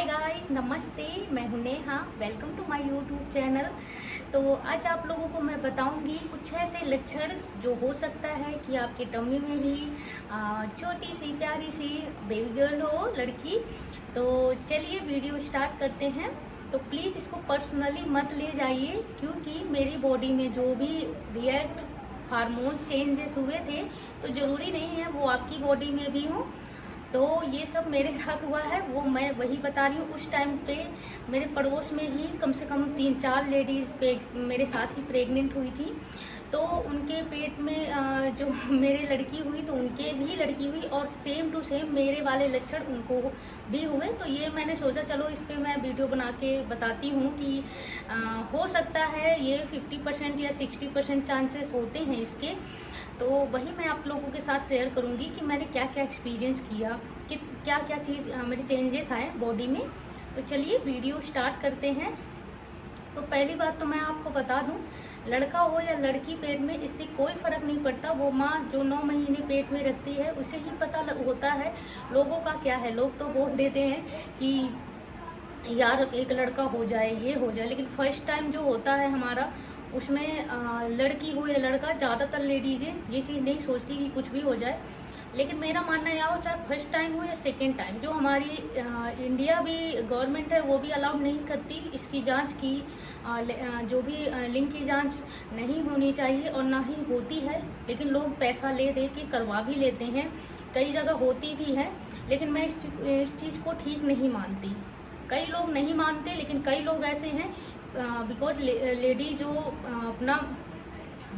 Guys, नमस्ते। मैं हूं Neha. Welcome to my YouTube channel. तो आज आप लोगों को मैं बताऊंगी कुछ ऐसे लक्षण जो हो सकता है कि आपकी टम्मी में भी छोटी सी प्यारी सी बेबी गर्ल हो, लड़की। तो चलिए वीडियो स्टार्ट करते हैं। तो प्लीज़ इसको पर्सनली मत ले जाइए, क्योंकि मेरी बॉडी में जो भी रिएक्ट हार्मोन्स चेंजेस हुए थे तो ज़रूरी नहीं है वो आपकी बॉडी में भी हो। तो ये सब मेरे साथ हुआ है, वो मैं वही बता रही हूँ। उस टाइम पे मेरे पड़ोस में ही कम से कम 3-4 लेडीज पे मेरे साथ ही प्रेग्नेंट हुई थी। तो उनके पेट में जो मेरे लड़की हुई तो उनके भी लड़की हुई, और सेम टू सेम मेरे वाले लक्षण उनको भी हुए। तो ये मैंने सोचा चलो इस पे मैं वीडियो बना के बताती हूँ कि हो सकता है ये 50% या 60% चांसेस होते हैं इसके। तो वही मैं आप लोगों के साथ शेयर करूंगी कि मैंने क्या क्या एक्सपीरियंस किया, कि क्या क्या चीज़ मेरे चेंजेस आए बॉडी में। तो चलिए वीडियो स्टार्ट करते हैं। तो पहली बात तो मैं आपको बता दूं, लड़का हो या लड़की पेट में इससे कोई फर्क नहीं पड़ता। वो माँ जो 9 महीने पेट में रखती है उसे ही पता होता है लोगों का क्या है। लोग तो बोल देते हैं कि यार एक लड़का हो जाए, ये हो जाए, लेकिन फर्स्ट टाइम जो होता है हमारा उसमें लड़की हो या लड़का, ज़्यादातर लेडीज़ें ये चीज़ नहीं सोचती कि कुछ भी हो जाए। लेकिन मेरा मानना यह हो, चाहे फर्स्ट टाइम हो या सेकेंड टाइम, जो हमारी इंडिया भी गवर्नमेंट है वो भी अलाउड नहीं करती इसकी जांच की। जो भी लिंग की जांच नहीं होनी चाहिए और ना ही होती है, लेकिन लोग पैसा ले दे के करवा भी लेते हैं। कई जगह होती भी है, लेकिन मैं इस चीज़ को ठीक नहीं मानती। कई लोग नहीं मानते, लेकिन कई लोग ऐसे हैं बिकॉज लेडी जो अपना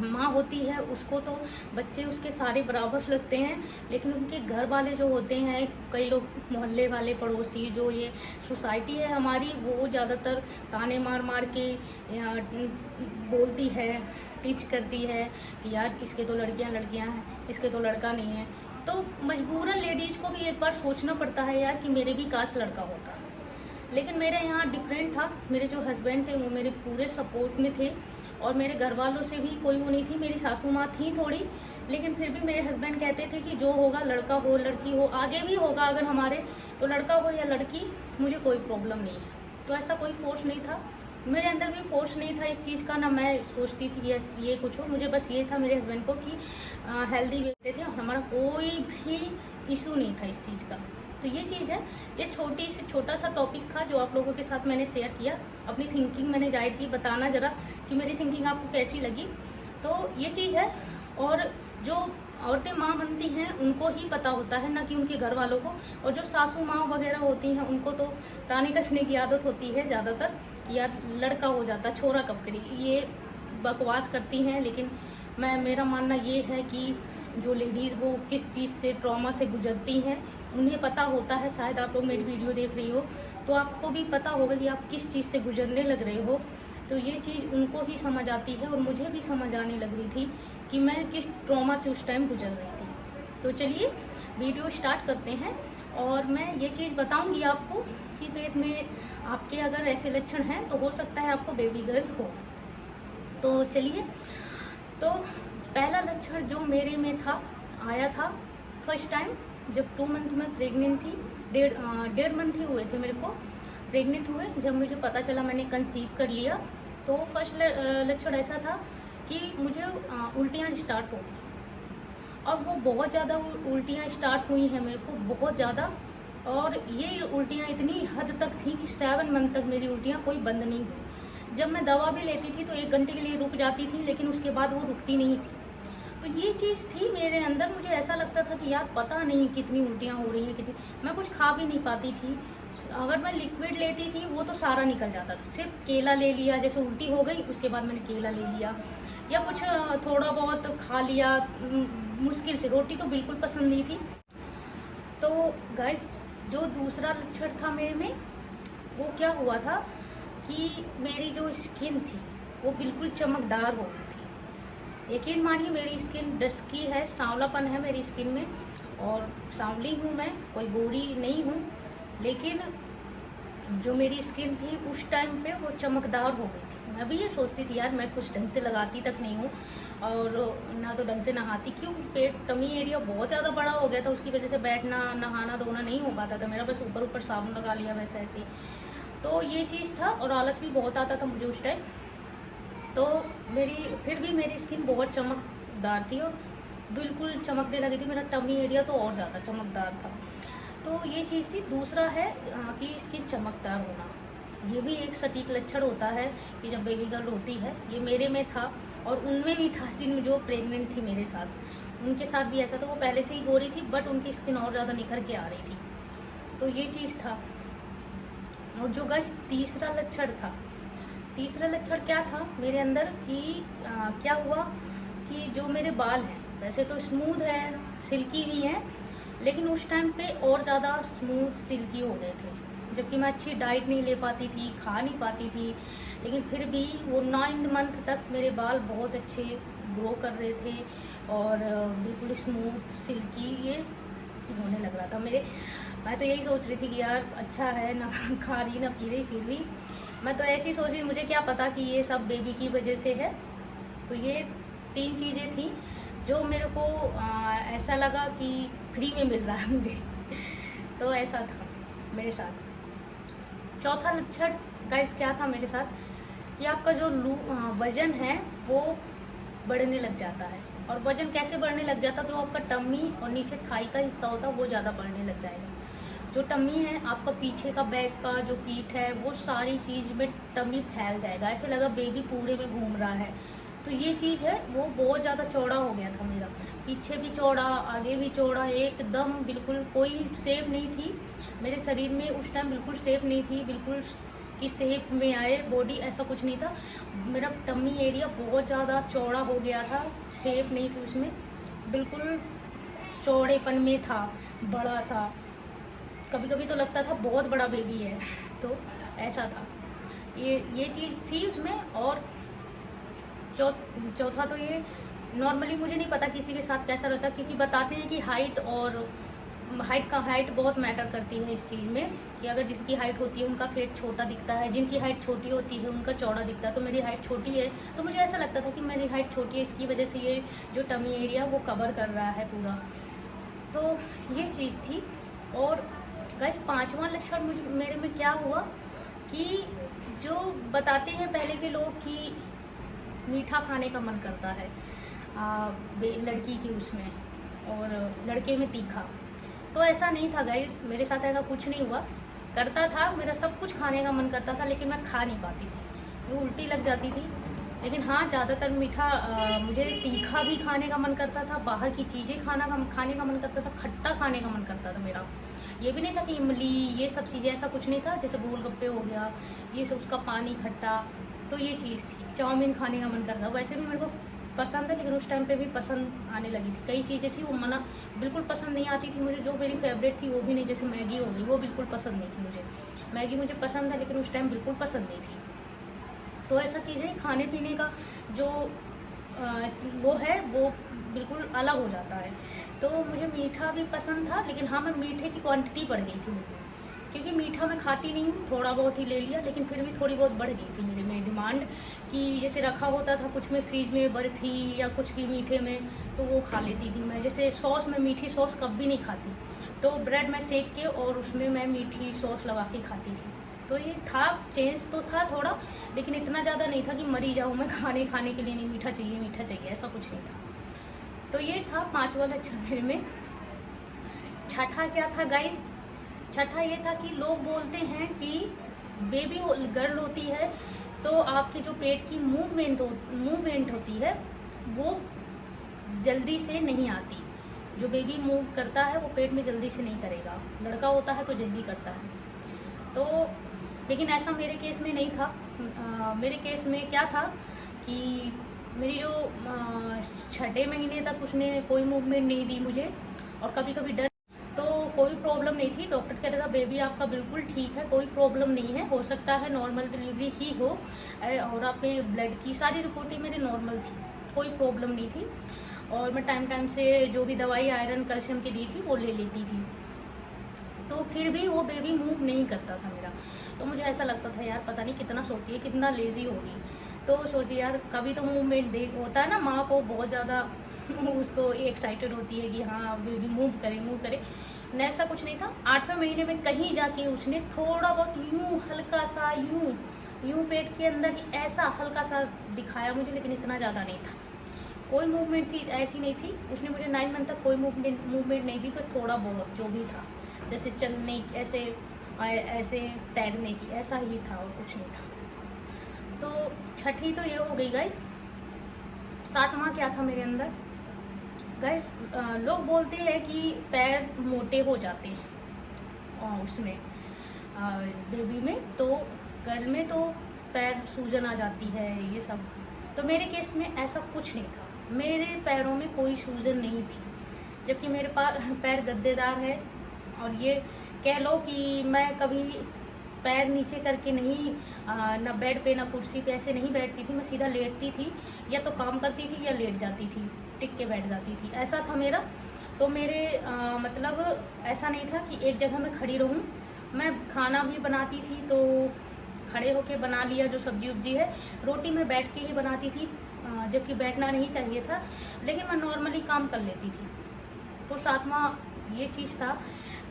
माँ होती है उसको तो बच्चे उसके सारे बराबर लगते हैं, लेकिन उनके घर वाले जो होते हैं, कई लोग मोहल्ले वाले पड़ोसी, जो ये सोसाइटी है हमारी, वो ज़्यादातर ताने मार मार के बोलती है, टीच करती है कि यार इसके तो लड़कियां हैं, इसके तो लड़का नहीं है। तो मजबूरन लेडीज को भी एक बार सोचना पड़ता है यार कि मेरे भी काश लड़का होता। लेकिन मेरे यहाँ डिफरेंट था। मेरे जो हस्बैंड थे वो मेरे पूरे सपोर्ट में थे, और मेरे घर वालों से भी कोई वो नहीं थी। मेरी सासू माँ थी थोड़ी, लेकिन फिर भी मेरे हस्बैंड कहते थे कि जो होगा, लड़का हो लड़की हो, आगे भी होगा अगर हमारे, तो लड़का हो या लड़की मुझे कोई प्रॉब्लम नहीं है। तो ऐसा कोई फोर्स नहीं था, मेरे अंदर भी फोर्स नहीं था इस चीज़ का, ना मैं सोचती थी यस ये कुछ हो। मुझे बस ये था मेरे हस्बैंड को कि हेल्दी रहते थे, हमारा कोई भी इशू नहीं था इस चीज़ का। तो ये चीज़ है, ये छोटा सा टॉपिक था जो आप लोगों के साथ मैंने शेयर किया। अपनी थिंकिंग मैंने जाहिर की, बताना जरा कि मेरी थिंकिंग आपको कैसी लगी। तो ये चीज़ है। और जो औरतें माँ बनती हैं उनको ही पता होता है, ना कि उनके घर वालों को। और जो सासू माँ वगैरह होती हैं उनको तो ताने कसने की आदत होती है ज़्यादातर, यार लड़का हो जाता छोरा कब करेगी, ये बकवास करती हैं। लेकिन मेरा मानना ये है कि जो लेडीज़ वो किस चीज़ से, ट्रॉमा से गुजरती हैं, उन्हें पता होता है। शायद आप लोग मेरी वीडियो देख रही हो तो आपको भी पता होगा कि आप किस चीज़ से गुजरने लग रहे हो। तो ये चीज़ उनको ही समझ आती है, और मुझे भी समझ आने लग रही थी कि मैं किस ट्रॉमा से उस टाइम गुजर रही थी। तो चलिए वीडियो स्टार्ट करते हैं। और मैं ये चीज़ बताऊंगी आपको कि पेट में आपके अगर ऐसे लक्षण हैं तो हो सकता है आपको बेबी गर्ल हो। तो चलिए, तो पहला लक्षण जो मेरे में था, आया था फर्स्ट टाइम जब 2 मंथ में प्रेग्नेंट थी। डेढ़ मंथ ही हुए थे मेरे को प्रेग्नेंट हुए। जब मुझे पता चला मैंने कंसीव कर लिया, तो फर्स्ट लक्षण ऐसा था कि मुझे उल्टियाँ स्टार्ट हो गई, और वो बहुत ज़्यादा उल्टियाँ स्टार्ट हुई हैं मेरे को, बहुत ज़्यादा। और ये उल्टियाँ इतनी हद तक थी कि 7 मंथ तक मेरी उल्टियाँ कोई बंद नहीं हुई। जब मैं दवा भी लेती थी तो 1 घंटे के लिए रुक जाती थी, लेकिन उसके बाद वो रुकती नहीं थी। तो ये चीज़ थी मेरे अंदर। मुझे ऐसा लगता था कि यार पता नहीं कितनी उल्टियाँ हो रही हैं, कितनी। मैं कुछ खा भी नहीं पाती थी। अगर मैं लिक्विड लेती थी वो तो सारा निकल जाता था। सिर्फ केला ले लिया, जैसे उल्टी हो गई उसके बाद मैंने केला ले लिया, या कुछ थोड़ा बहुत खा लिया, मुश्किल से। रोटी तो बिल्कुल पसंद नहीं थी। तो गाइस, जो दूसरा लक्षण था मेरे में, वो क्या हुआ था कि मेरी जो स्किन थी वो बिल्कुल चमकदार हो गई थी। यकीन मानिए, मेरी स्किन डस्की है, सांवलापन है मेरी स्किन में, और सांवली हूँ मैं, कोई गोरी नहीं हूँ। लेकिन जो मेरी स्किन थी उस टाइम पे वो चमकदार हो गई थी। मैं भी ये सोचती थी यार मैं कुछ ढंग से लगाती तक नहीं हूँ और ना तो ढंग से नहाती, क्यों पेट टमी एरिया बहुत ज़्यादा बड़ा हो गया था, उसकी वजह से बैठना नहाना धोना नहीं हो पाता था मेरा, बस ऊपर ऊपर साबुन लगा लिया वैसे ऐसे। तो ये चीज़ था और आलस भी बहुत आता था मुझे उस टाइम। तो फिर भी मेरी स्किन बहुत चमकदार थी और बिल्कुल चमकने लगी थी, मेरा टमी एरिया तो और ज़्यादा चमकदार था। तो ये चीज़ थी। दूसरा है कि स्किन चमकदार होना, ये भी एक सटीक लक्षण होता है कि जब बेबी गर्ल होती है। ये मेरे में था और उनमें भी था जिन जो प्रेग्नेंट थी मेरे साथ, उनके साथ भी ऐसा था। वो पहले से ही गोरी थी बट उनकी स्किन और ज़्यादा निखर के आ रही थी। तो ये चीज़ था। और जो गाइस तीसरा लक्षण क्या था मेरे अंदर कि क्या हुआ कि जो मेरे बाल हैं वैसे तो स्मूथ है, सिल्की भी हैं, लेकिन उस टाइम पे और ज़्यादा स्मूथ सिल्की हो गए थे। जबकि मैं अच्छी डाइट नहीं ले पाती थी, खा नहीं पाती थी, लेकिन फिर भी वो 9 मंथ तक मेरे बाल बहुत अच्छे ग्रो कर रहे थे और बिल्कुल स्मूथ सिल्की ये होने लग रहा था मेरे। मैं तो यही सोच रही थी कि यार अच्छा है, ना खा रही ना पी रही, फिर भी मैं तो ऐसी सोच रही, मुझे क्या पता कि ये सब बेबी की वजह से है। तो ये 3 चीज़ें थी जो मेरे को ऐसा लगा कि फ्री में मिल रहा है मुझे। तो ऐसा था मेरे साथ। चौथा लक्षण गाइस क्या था मेरे साथ कि आपका जो वजन है वो बढ़ने लग जाता है। और वजन कैसे बढ़ने लग जाता, तो आपका टम्मी और नीचे थाई का हिस्सा होता है वो ज़्यादा बढ़ने लग जाएगा। जो टम्मी है आपका पीछे का बैक का जो पीठ है वो सारी चीज़ में टम्मी फैल जाएगा, ऐसे लगा बेबी पूरे में घूम रहा है। तो ये चीज़ है वो बहुत ज़्यादा चौड़ा हो गया था मेरा, पीछे भी चौड़ा आगे भी चौड़ा, एकदम बिल्कुल कोई शेप नहीं थी मेरे शरीर में उस टाइम, बिल्कुल शेप नहीं थी, बिल्कुल की शेप में आए बॉडी ऐसा कुछ नहीं था। मेरा टम्मी एरिया बहुत ज़्यादा चौड़ा हो गया था, शेप नहीं थी उसमें, बिल्कुल चौड़ेपन में था, बड़ा सा, कभी कभी तो लगता था बहुत बड़ा बेबी है। तो ऐसा था, ये चीज़ थी उसमें। और चौथा तो ये नॉर्मली मुझे नहीं पता किसी के साथ कैसा रहता, क्योंकि बताते हैं कि हाइट बहुत मैटर करती है इस चीज़ में, कि अगर जिसकी हाइट होती है उनका फेट छोटा दिखता है, जिनकी हाइट छोटी होती है उनका चौड़ा दिखता है। तो मेरी हाइट छोटी है तो मुझे ऐसा लगता था कि मेरी हाइट छोटी है, इसकी वजह से ये जो टमी एरिया वो कवर कर रहा है पूरा। तो ये चीज़ थी। और गाइस 5वां लक्षण मेरे में क्या हुआ कि जो बताते हैं पहले के लोग कि मीठा खाने का मन करता है लड़की की उसमें और लड़के में तीखा, तो ऐसा नहीं था गाइस, मेरे साथ ऐसा कुछ नहीं हुआ। करता था, मेरा सब कुछ खाने का मन करता था लेकिन मैं खा नहीं पाती थी, वो उल्टी लग जाती थी। लेकिन हाँ ज़्यादातर मीठा मुझे तीखा भी खाने का मन करता था, बाहर की चीज़ें खाने का मन करता था, खट्टा खाने का मन करता था मेरा। ये भी नहीं था कि इमली ये सब चीज़ें, ऐसा कुछ नहीं था, जैसे गोलगप्पे हो गया ये सब, उसका पानी खट्टा, तो ये चीज़ थी। चाउमीन खाने का मन करता, वैसे भी मेरे को पसंद है लेकिन उस टाइम पे भी पसंद आने लगी थी। कई चीज़ें थी वो मना बिल्कुल पसंद नहीं आती थी मुझे, जो मेरी फेवरेट थी वो भी नहीं, जैसे मैगी हो गई वो बिल्कुल पसंद नहीं थी मुझे। मैगी मुझे पसंद है लेकिन उस टाइम बिल्कुल पसंद नहीं थी। तो ऐसा चीज़ें खाने पीने का जो वो है वो बिल्कुल अलग हो जाता है। तो मुझे मीठा भी पसंद था, लेकिन हाँ मैं मीठे की क्वांटिटी बढ़ गई थी मुझे, क्योंकि मीठा मैं खाती नहीं हूँ, थोड़ा बहुत ही ले लिया, लेकिन फिर भी थोड़ी बहुत बढ़ गई थी मेरे में डिमांड, कि जैसे रखा होता था कुछ में फ्रिज में बर्फी या कुछ भी मीठे में, तो वो खा लेती थी मैं। जैसे सॉस में मीठी सॉस कभी नहीं खाती, तो ब्रेड में सेक के और उसमें मैं मीठी सॉस लगा के खाती थी। तो ये था, चेंज तो था थोड़ा, लेकिन इतना ज़्यादा नहीं था कि मरी जाऊँ मैं खाने के लिए, नहीं मीठा चाहिए ऐसा कुछ नहीं था। तो ये था 5वां लक्षण मेरे में। छठा क्या था गाइस, छठा ये था कि लोग बोलते हैं कि बेबी गर्ल होती है तो आपकी जो पेट की मूवमेंट होती है वो जल्दी से नहीं आती, जो बेबी मूव करता है वो पेट में जल्दी से नहीं करेगा, लड़का होता है तो जल्दी करता है। तो लेकिन ऐसा मेरे केस में नहीं था। मेरे केस में क्या था कि मेरी जो 6ठे महीने तक उसने कोई मूवमेंट नहीं दी मुझे, और कभी कभी डर, तो कोई प्रॉब्लम नहीं थी। डॉक्टर कहता था बेबी आपका बिल्कुल ठीक है, कोई प्रॉब्लम नहीं है, हो सकता है नॉर्मल डिलीवरी ही हो, और आप में ब्लड की सारी रिपोर्टें मेरी नॉर्मल थी, कोई प्रॉब्लम नहीं थी। और मैं टाइम से जो भी दवाई आयरन कैल्शियम की दी थी वो ले लेती थी। तो फिर भी वो बेबी मूव नहीं करता था मेरा। तो मुझे ऐसा लगता था यार पता नहीं कितना सोती है, कितना लेजी होगी। तो सोची यार कभी तो मूवमेंट देख होता है ना, माँ को बहुत ज़्यादा उसको एक्साइटेड होती है कि हाँ बेबी मूव करे। न ऐसा कुछ नहीं था। 8वें महीने में कहीं जाके उसने थोड़ा बहुत यूं हल्का सा यूं पेट के अंदर ही ऐसा हल्का सा दिखाया मुझे, लेकिन इतना ज़्यादा नहीं था। कोई मूवमेंट थी ऐसी नहीं थी। उसने मुझे 9 मंथ तक कोई मूवमेंट नहीं दी, बस थोड़ा बहुत जो भी था, जैसे चलने ऐसे तैरने की, ऐसा ही था और कुछ नहीं था। तो छठी तो ये हो गई गाइस। 7वां क्या था मेरे अंदर गाइस, लोग बोलते हैं कि पैर मोटे हो जाते हैं उसमें बेबी में, तो गर्ल में तो पैर सूजन आ जाती है ये सब। तो मेरे केस में ऐसा कुछ नहीं था, मेरे पैरों में कोई सूजन नहीं थी, जबकि मेरे पैर गद्देदार है। और ये कह लो कि मैं कभी पैर नीचे करके नहीं, ना बेड पे ना कुर्सी पे ऐसे नहीं बैठती थी। मैं सीधा लेटती थी, या तो काम करती थी या लेट जाती थी, टिक के बैठ जाती थी, ऐसा था मेरा। तो मेरे मतलब ऐसा नहीं था कि एक जगह मैं खड़ी रहूं। मैं खाना भी बनाती थी तो खड़े होके बना लिया, जो सब्जी उब्जी है। रोटी मैं बैठ के ही बनाती थी, जबकि बैठना नहीं चाहिए था, लेकिन मैं नॉर्मली काम कर लेती थी। तो 7वां ये चीज़ था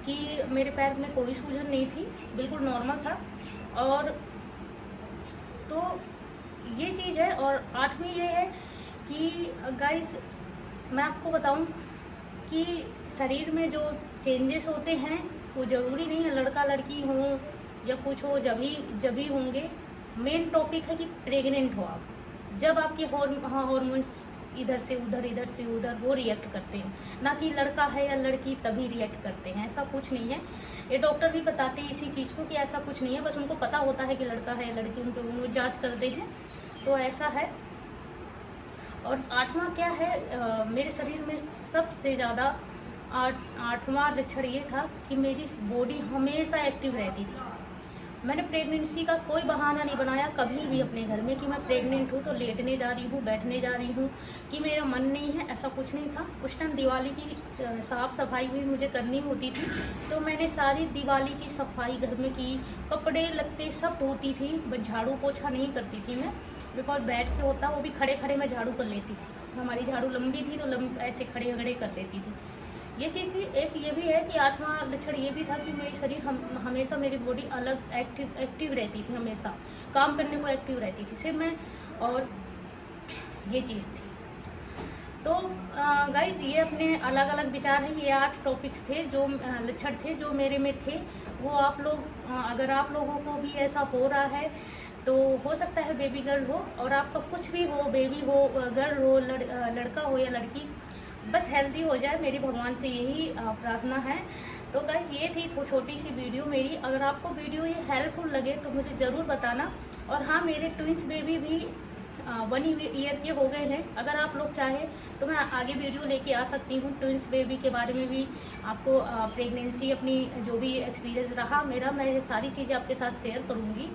कि मेरे पैर में कोई सूजन नहीं थी, बिल्कुल नॉर्मल था। और तो ये चीज़ है। और 8वीं ये है कि गाइस मैं आपको बताऊं कि शरीर में जो चेंजेस होते हैं वो ज़रूरी नहीं है लड़का लड़की हो या कुछ हो, जब भी होंगे। मेन टॉपिक है कि प्रेग्नेंट हो आप, जब आपके हार्मोन्स इधर से उधर वो रिएक्ट करते हैं, ना कि लड़का है या लड़की तभी रिएक्ट करते हैं, ऐसा कुछ नहीं है। ये डॉक्टर भी बताते हैं इसी चीज़ को कि ऐसा कुछ नहीं है, बस उनको पता होता है कि लड़का है या लड़की, उनको जांच करते हैं, तो ऐसा है। और 8वां क्या है, मेरे शरीर में सबसे ज़्यादा 8वां लक्षण ये था कि मेरी बॉडी हमेशा एक्टिव रहती थी। मैंने प्रेगनेंसी का कोई बहाना नहीं बनाया कभी भी अपने घर में कि मैं प्रेग्नेंट हूँ तो लेटने जा रही हूँ, बैठने जा रही हूँ, कि मेरा मन नहीं है, ऐसा कुछ नहीं था। उस टाइम दिवाली की साफ सफाई भी मुझे करनी होती थी, तो मैंने सारी दिवाली की सफाई घर में की, कपड़े लत्ते सब धोती थी, बस झाड़ू पोछा नहीं करती थी मैं, बिकॉज बैठ के होता वो भी खड़े खड़े मैं झाड़ू कर लेती थी। हमारी झाड़ू लंबी थी तो ऐसे खड़े खड़े कर लेती थी। ये चीज़ थी। एक ये भी है कि 8वां लक्षण ये भी था कि मेरी शरीर हमेशा मेरी बॉडी अलग एक्टिव रहती थी, हमेशा काम करने को एक्टिव रहती थी सिर्फ मैं, और ये चीज़ थी। तो गाइज ये अपने अलग अलग विचार हैं। ये 8 टॉपिक्स थे, जो लक्षण थे जो मेरे में थे। वो आप लोग अगर आप लोगों को भी ऐसा हो रहा है तो हो सकता है बेबी गर्ल हो, और आपका कुछ भी हो, बेबी हो, गर्ल हो, लड़का हो या लड़की, बस हेल्दी हो जाए, मेरी भगवान से यही प्रार्थना है। तो गाइस ये थी छोटी सी वीडियो मेरी। अगर आपको वीडियो ये हेल्पफुल लगे तो मुझे ज़रूर बताना। और हाँ, मेरे ट्विंस बेबी भी 1 ईयर के हो गए हैं। अगर आप लोग चाहें तो मैं आगे वीडियो लेके आ सकती हूँ ट्विंस बेबी के बारे में भी, आपको प्रेगनेंसी अपनी जो भी एक्सपीरियंस रहा मेरा, मैं ये सारी चीज़ें आपके साथ शेयर करूँगी।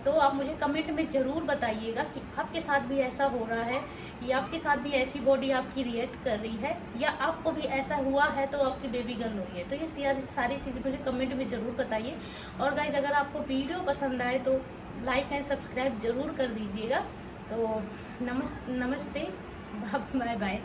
तो आप मुझे कमेंट में ज़रूर बताइएगा कि आपके साथ भी ऐसा हो रहा है, या आपके साथ भी ऐसी बॉडी आपकी रिएक्ट कर रही है, या आपको भी ऐसा हुआ है तो आपकी बेबी गर्ल हुई है। तो ये सारी चीज़ें मुझे कमेंट में ज़रूर बताइए। और गाइज अगर आपको वीडियो पसंद आए तो लाइक एंड सब्सक्राइब ज़रूर कर दीजिएगा। तो नमस्ते, बाय बाय।